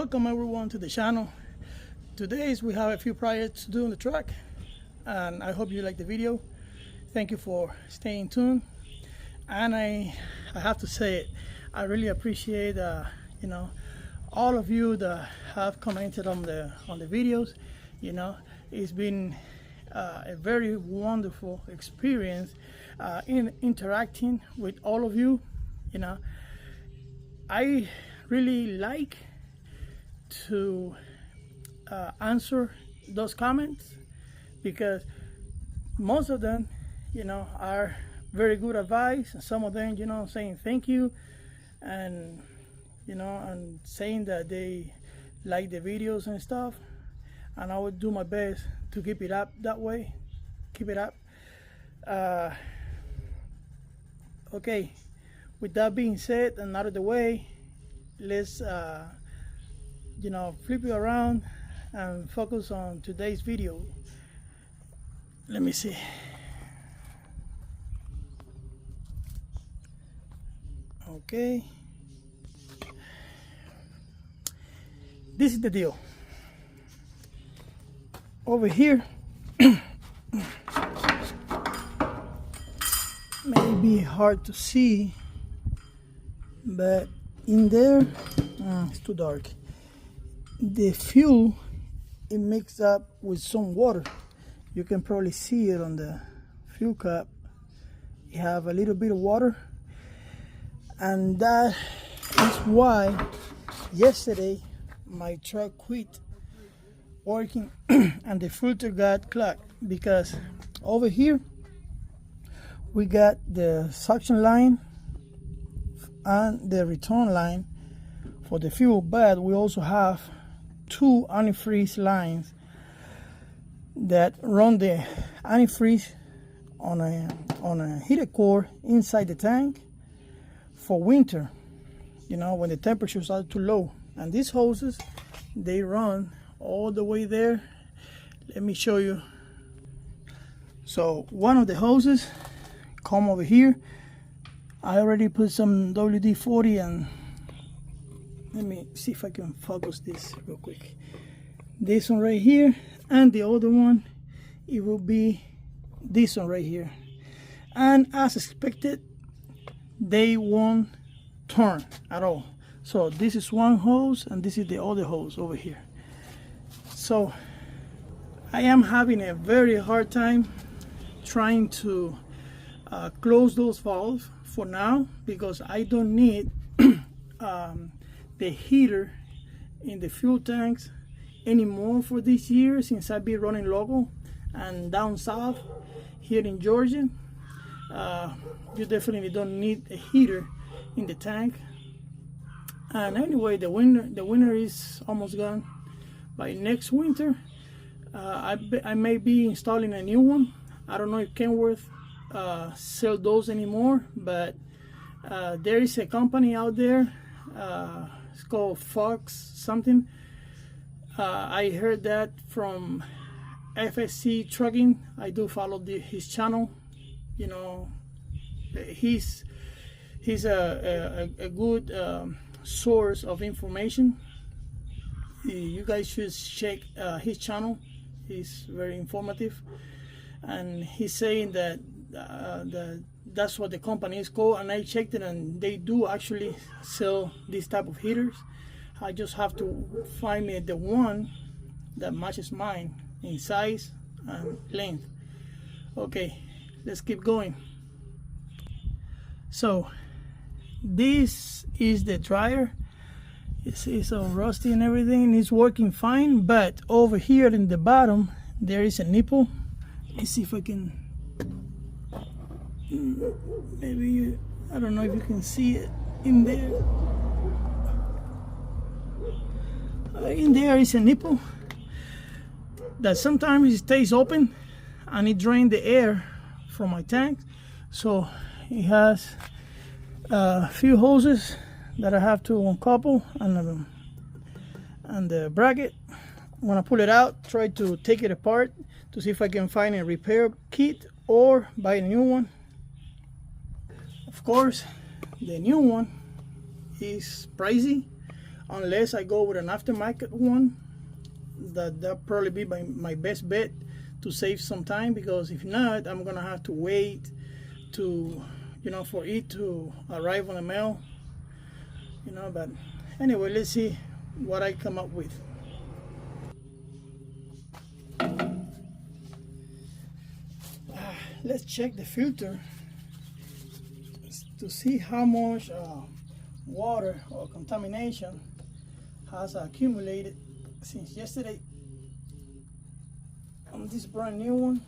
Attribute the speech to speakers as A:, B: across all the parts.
A: Welcome everyone to the channel. Today we have a few projects to do on the truck, and I hope you like the video. Thank you for staying tuned. And I have to say it, I really appreciate all of you that have commented on the videos. It's been a very wonderful experience in interacting with all of you. I really like to answer those comments because most of them are very good advice, and some of them saying thank you, and and saying that they like the videos and stuff, and I would do my best to keep it up that way. Keep it up. Okay, with that being said and out of the way, let's flip it around and focus on today's video. Let me see. Okay, this is the deal. Over here may be hard to see, but in there it's too dark. The fuel, it mixed up with some water. You can probably see it on the fuel cap. You have a little bit of water, and that is why yesterday my truck quit working and the filter got clogged, because over here we got the suction line and the return line for the fuel, but we also have two antifreeze lines that run the antifreeze on a heated core inside the tank for winter, when the temperatures are too low. And these hoses, they run all the way there. Let me show you. So one of the hoses come over here. I already put some WD-40, and let me see if I can focus this real quick. This one right here, and the other one, it will be this one right here. And as expected, they won't turn at all. So this is one hose, and this is the other hose over here. So I am having a very hard time trying to close those valves for now, because I don't need the heater in the fuel tanks anymore for this year, since I've been running local. And down south here in Georgia, you definitely don't need a heater in the tank. And anyway, the winter is almost gone. By next winter, I may be installing a new one. I don't know if Kenworth sell those anymore, but there is a company out there. It's called Fox something. I heard that from FSC Trucking. I do follow his channel. He's a good source of information. You guys should check his channel. He's very informative, and he's saying that that's what the company is called. And I checked it, and they do actually sell these type of heaters. I just have to find me the one that matches mine in size and length. Okay, let's keep going. So this is the dryer. It's all rusty and everything. It's working fine, but over here in the bottom there is a nipple. Let's see if I can, maybe I don't know if you can see it in there. In there is a nipple that sometimes it stays open, and it drains the air from my tank. So it has a few hoses that I have to uncouple, and the bracket. When I pull it out, try to take it apart to see if I can find a repair kit or buy a new one. Of course, the new one is pricey. unless I go with an aftermarket one. That'll probably be my best bet to save some time, because if not, I'm gonna have to wait to, you know, for it to arrive on the mail, you know. But anyway, let's see what I come up with. Let's check the filter to see how much water or contamination has accumulated since yesterday on this brand new one.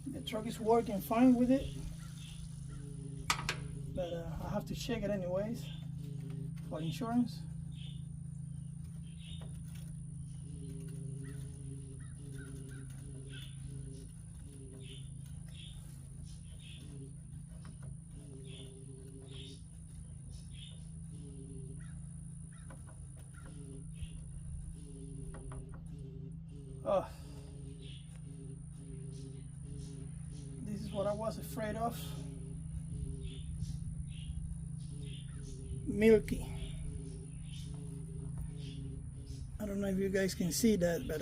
A: The truck is working fine with it, but I have to check it anyways for insurance. Oh, this is what I was afraid of. Milky. I don't know if you guys can see that, but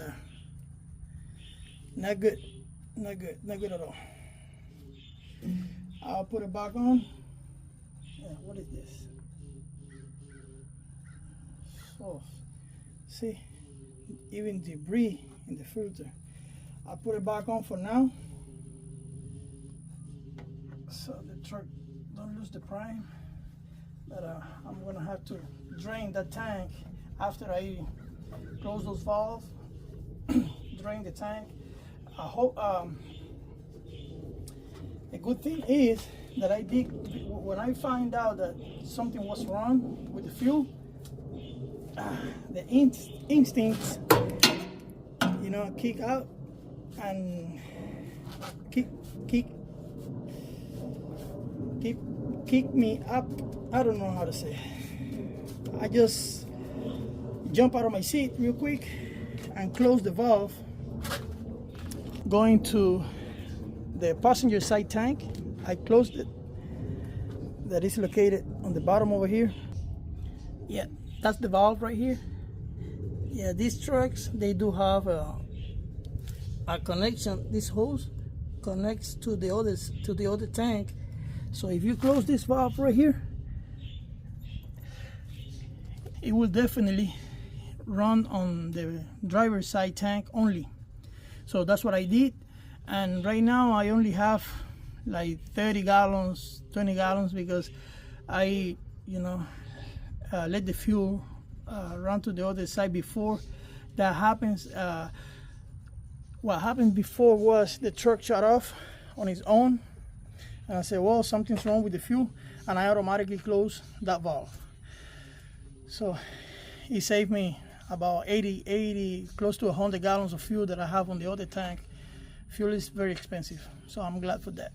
A: not good, not good, not good at all. I'll put it back on. Yeah, what is this? So, see, even debris in the filter. I'll put it back on for now, so the truck don't lose the prime. But I'm gonna have to drain that tank after I close those valves. Drain the tank. I hope. A good thing is that I did, when I find out that something was wrong with the fuel, the instincts, you know, kick out and kick me up. I don't know how to say. I just jump out of my seat real quick and close the valve. Going to the passenger side tank, I closed it. That is located on the bottom over here. Yeah, that's the valve right here. Yeah, these trucks, they do have a connection. This hose connects to the other tank. So if you close this valve right here, it will definitely run on the driver's side tank only. So that's what I did. And right now I only have like 30 gallons, 20 gallons, because I, you know, let the fuel run to the other side before that happens. What happened before was the truck shut off on its own, and I said, well, something's wrong with the fuel, and I automatically closed that valve. So it saved me about 80, close to 100 gallons of fuel that I have on the other tank. Fuel is very expensive, so I'm glad for that.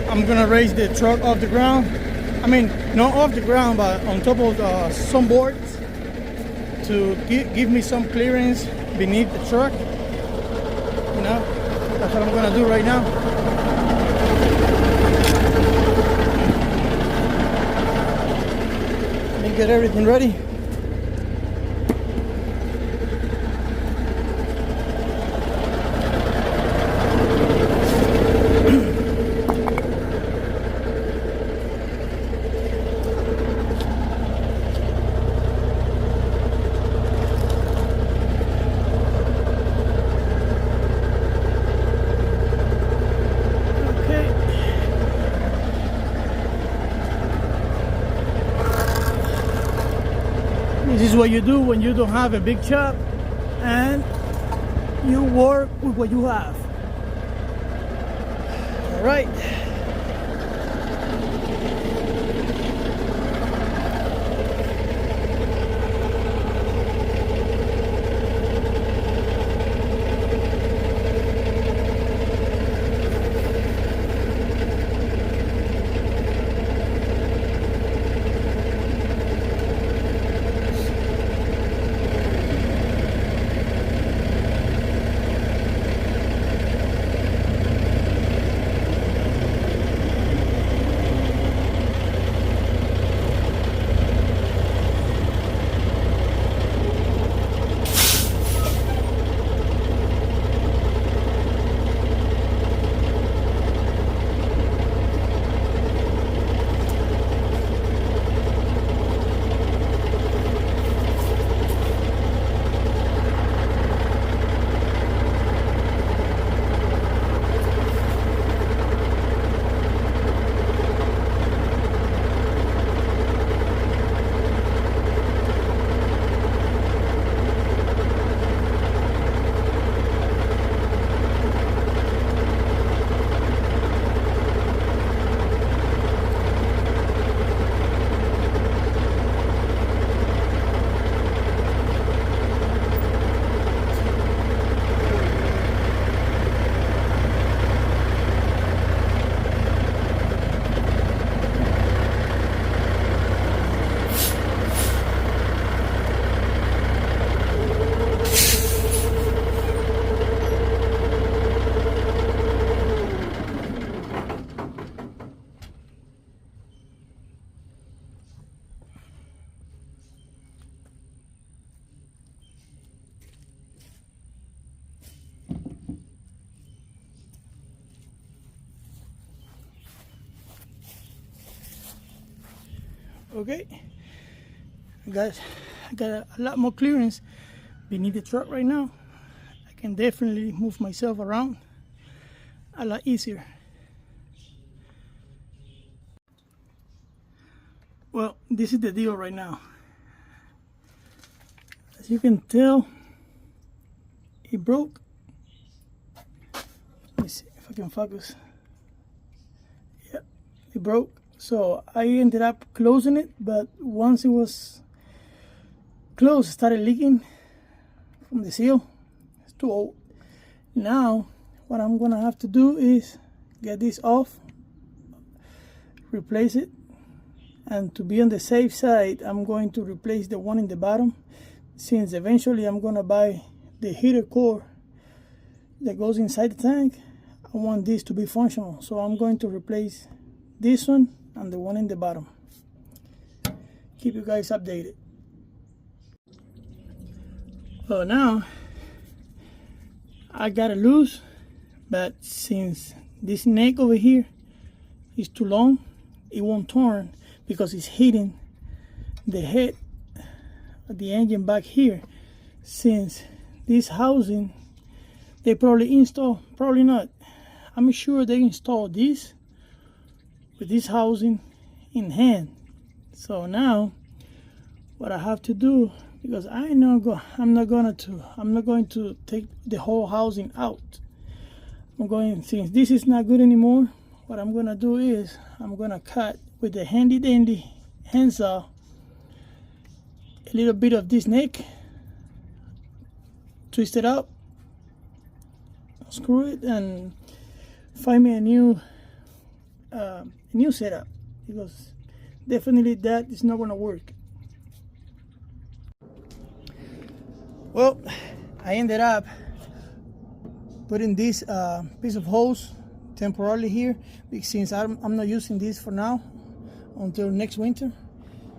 A: I'm gonna raise the truck off the ground. I mean, not off the ground, but on top of some boards to give me some clearance beneath the truck. You know, that's what I'm gonna do right now. Let me get everything ready. This is what you do when you don't have a big shop and you work with what you have. All right. Okay, I got a lot more clearance beneath the truck right now. I can definitely move myself around a lot easier. Well, this is the deal right now. As you can tell, it broke. Let me see if I can focus. Yep, it broke. So I ended up closing it, but once it was closed, it started leaking from the seal. It's too old. Now, what I'm gonna have to do is get this off, replace it, and to be on the safe side, I'm going to replace the one in the bottom, since eventually I'm gonna buy the heater core that goes inside the tank. I want this to be functional, so I'm going to replace this one and the one in the bottom. Keep you guys updated. Well, now I got it loose, but since this neck over here is too long, it won't turn because it's hitting the head of the engine back here. Since this housing they probably install, probably not, I'm sure they installed this with this housing in hand. So now what I have to do, because I'm not going to take the whole housing out. Since this is not good anymore, what I'm gonna do is I'm gonna cut with the handy dandy handsaw a little bit of this neck, twist it up, screw it, and find me a new setup, because definitely that is not gonna work. Well, I ended up putting this piece of hose temporarily here, because since I'm not using this for now until next winter,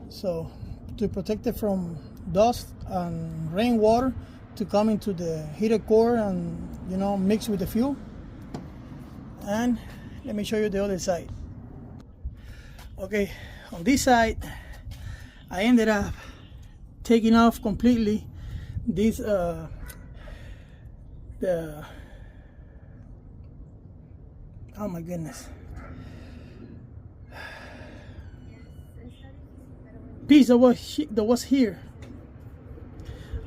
A: so to protect it from dust and rainwater to come into the heater core and, you know, mix with the fuel. And let me show you the other side. Okay, on this side I ended up taking off completely this oh my goodness, piece that was here.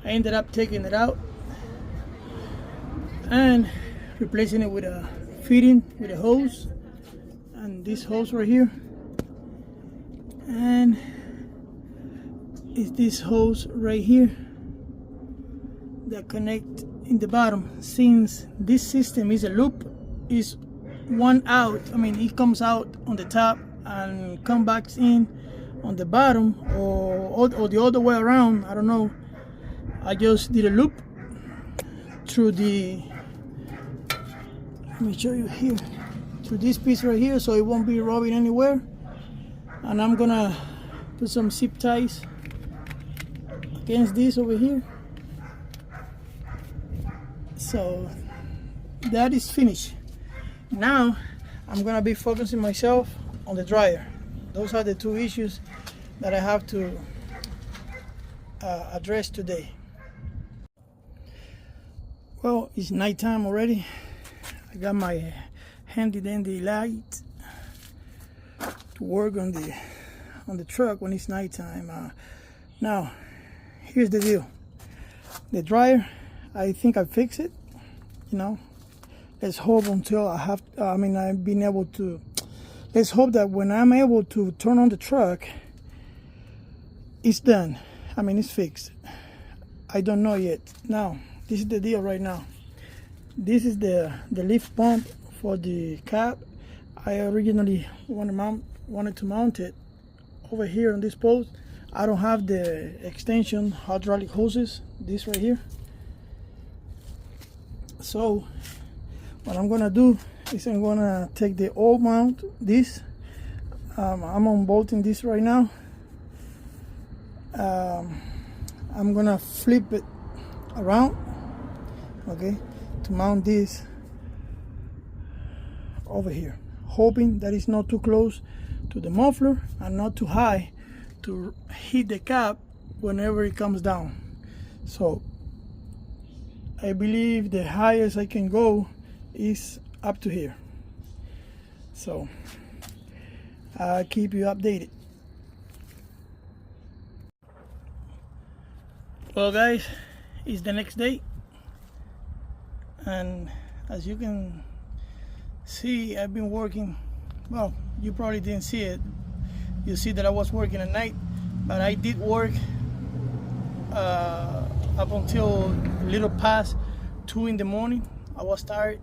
A: I ended up taking it out and replacing it with a fitting with a hose, and this hose right here, and it's this hose right here that connect in the bottom. Since this system is a loop, is one out, I mean it comes out on the top and come back in on the bottom, or the other way around, I don't know. I just did a loop through the, let me show you here, through this piece right here, so it won't be rubbing anywhere. And I'm gonna put some zip ties against this over here. So that is finished. Now I'm gonna be focusing myself on the dryer. Those are the two issues that I have to address today. Well, it's nighttime already. I got my handy dandy light to work on the truck when it's nighttime. Now here's the deal. The dryer, I think I fixed it. You know, let's hope until I've been able to. Let's hope that when I'm able to turn on the truck, it's done. I mean, it's fixed. I don't know yet. Now, this is the deal right now. This is the lift pump for the cab. I originally wanted to mount it over here on this post. I don't have the extension hydraulic hoses, this right here. So what I'm gonna do is I'm gonna take the old mount, this. I'm unbolting this right now. I'm gonna flip it around, okay, to mount this over here, hoping that it's not too close to the muffler and not too high to hit the cap whenever it comes down. So I believe the highest I can go is up to here. So I'll keep you updated. Well guys, it's the next day, and as you can see, I've been working. Well, you probably didn't see it. You see that I was working at night, but I did work up until a little past 2 in the morning. I was tired,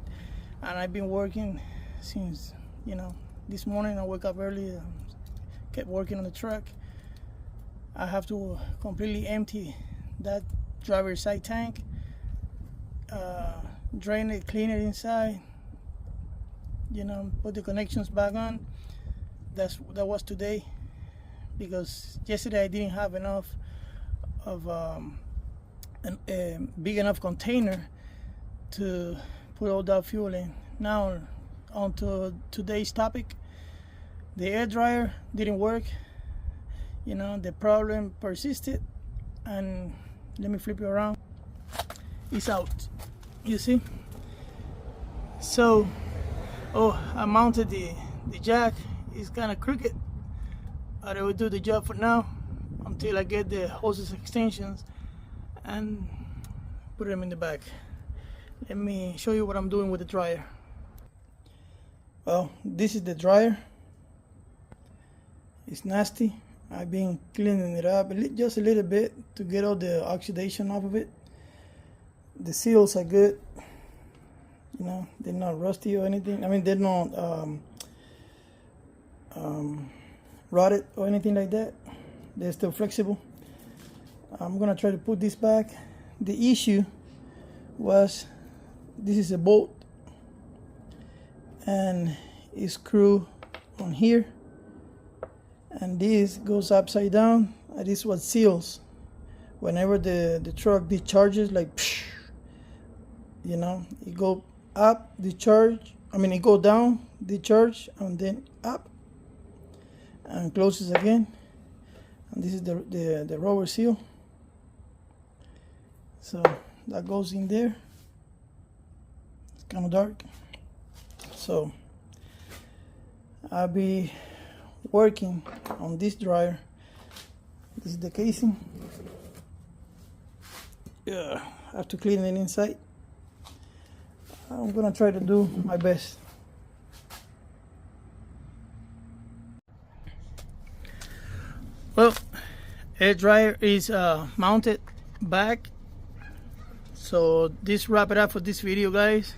A: and I've been working since, you know, this morning. I woke up early, kept working on the truck. I have to completely empty that driver's side tank, drain it, clean it inside, you know, put the connections back on. That was today, because yesterday I didn't have enough of a big enough container to put all that fuel in. Now on to today's topic. The air dryer didn't work. You know, the problem persisted, and let me flip you around. It's out, you see. So I mounted the jack. It's kind of crooked, but I will do the job for now until I get the hoses extensions and put them in the back. Let me show you what I'm doing with the dryer. Well, this is the dryer. It's nasty. I've been cleaning it up just a little bit to get all the oxidation off of it. The seals are good. You know, they're not rusty or anything. I mean, they're not rotted or anything like that. They're still flexible. I'm gonna try to put this back. The issue was, this is a bolt and it's screwed on here, and this goes upside down, and this is what seals whenever the truck discharges, like, you know, it go up, discharge, it go down, discharge, and then up and closes again. And this is the rubber seal, so that goes in there. It's kind of dark, so I'll be working on this dryer. This is the casing. Yeah, I have to clean it inside. I'm gonna try to do my best. Well, air dryer is mounted back. So this wrap it up for this video, guys.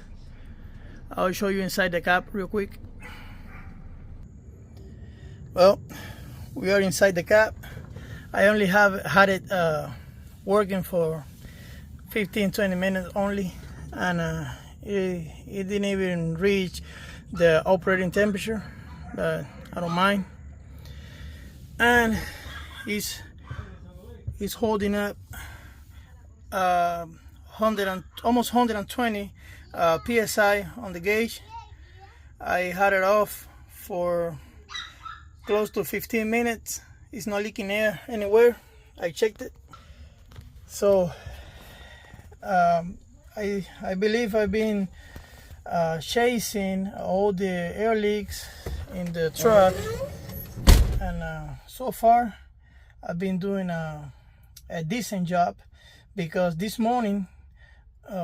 A: I'll show you inside the cap real quick. Well, we are inside the cap. I only had it working for 15-20 minutes only, and it didn't even reach the operating temperature, but I don't mind. And it's holding up almost 120 psi on the gauge. I had it off for close to 15 minutes. It's not leaking air anywhere. I checked it. So I believe I've been chasing all the air leaks in the truck, and so far I've been doing a decent job, because this morning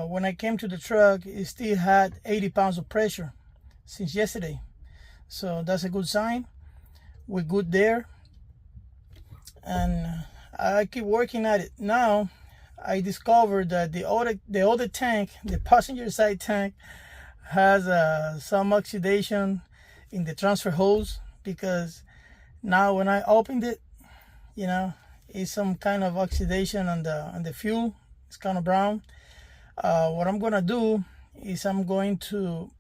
A: when I came to the truck, it still had 80 pounds of pressure since yesterday. So that's a good sign. We're good there, and I keep working at it. Now I discovered that the other tank, the passenger side tank, has some oxidation in the transfer hose, because now when I opened it, you know, it's some kind of oxidation on the fuel. It's kind of brown. What I'm gonna do is I'm going to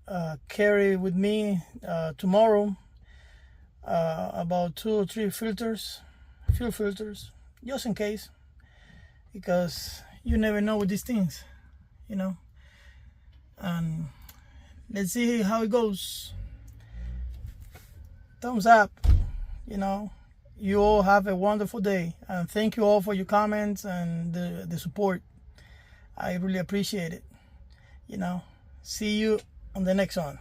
A: carry with me tomorrow about 2 or 3 fuel filters, just in case, because you never know with these things, you know. And let's see how it goes. Thumbs up, you know, you all have a wonderful day, and thank you all for your comments and the support. I really appreciate it. See you on the next one.